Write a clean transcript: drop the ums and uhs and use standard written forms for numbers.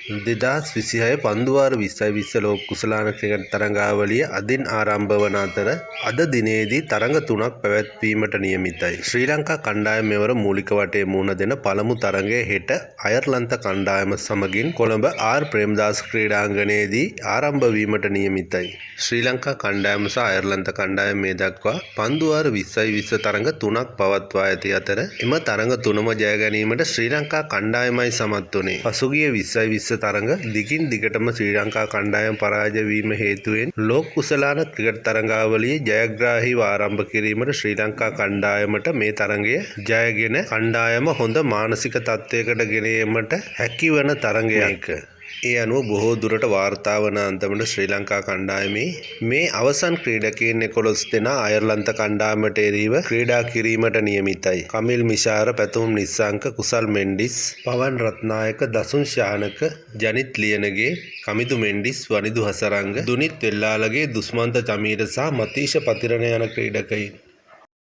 2026 පන්දුවාර 2020 ලෝක කුසලාන ක්‍රිකට් තරඟාවලිය අදින් ආරම්භ වන අතර අද දිනේදී තරඟ 3ක් පැවැත්වීමට නියමිතයි. ශ්‍රී ලංකා කණ්ඩායම මෙවර මූලික වටේ මුහුණ දෙන පළමු තරඟය හෙට අයර්ලන්ත කණ්ඩායම සමගින් කොළඹ ආර් ප්‍රේමදාස ක්‍රීඩාංගණයේදී ආරම්භ වීමට නියමිතයි. ශ්‍රී ලංකා කණ්ඩායම සහ අයර්ලන්ත කණ්ඩායම මේ දක්වා පන්දුවාර 2020 තරඟ 3ක් පවත්වා ඇති අතර එම තරඟ 3ම ජය ගැනීමට ශ්‍රී ලංකා කණ්ඩායමයි සමත් වුණේ. පසුගිය 2020 තරඟ දිගින් දිගටම ශ්‍රී ලංකා කණ්ඩායම පරාජය වීම හේතුවෙන් ලෝක කුසලාන ක්‍රිකට් තරඟාවලියේ ජයග්‍රාහීව ආරම්භ කිරීමට ශ්‍රී ලංකා කණ්ඩායමට මේ තරඟය ජයගෙන කණ්ඩායම හොඳ මානසික තත්ත්වයකට ගෙන ඒමට හැකිවන තරඟයක. ඒ අනුව බොහෝ දුරට වාර්තා වන අන්දමට ශ්‍රී ලංකා කණ්ඩායමේ මේ අවසන් ක්‍රීඩකයන් 11 දෙනා අයර්ලන්ත කණ්ඩායමට එරෙහිව ක්‍රීඩා කිරීමට නියමිතයි. කමිල් මිෂාර, පැතුම් නිස්සංක, කුසල් මෙන්ඩිස්, පවන් රත්නායක, දසුන් ශානක, ජනිත් ලියනගේ, කමිදු මෙන්ඩිස්, වනිදු හසරංග, දුනිත් වෙල්ලාලගේ, දුස්මන්ත චමීර සහ මතීෂ පතිරණ යන ක්‍රීඩකයින්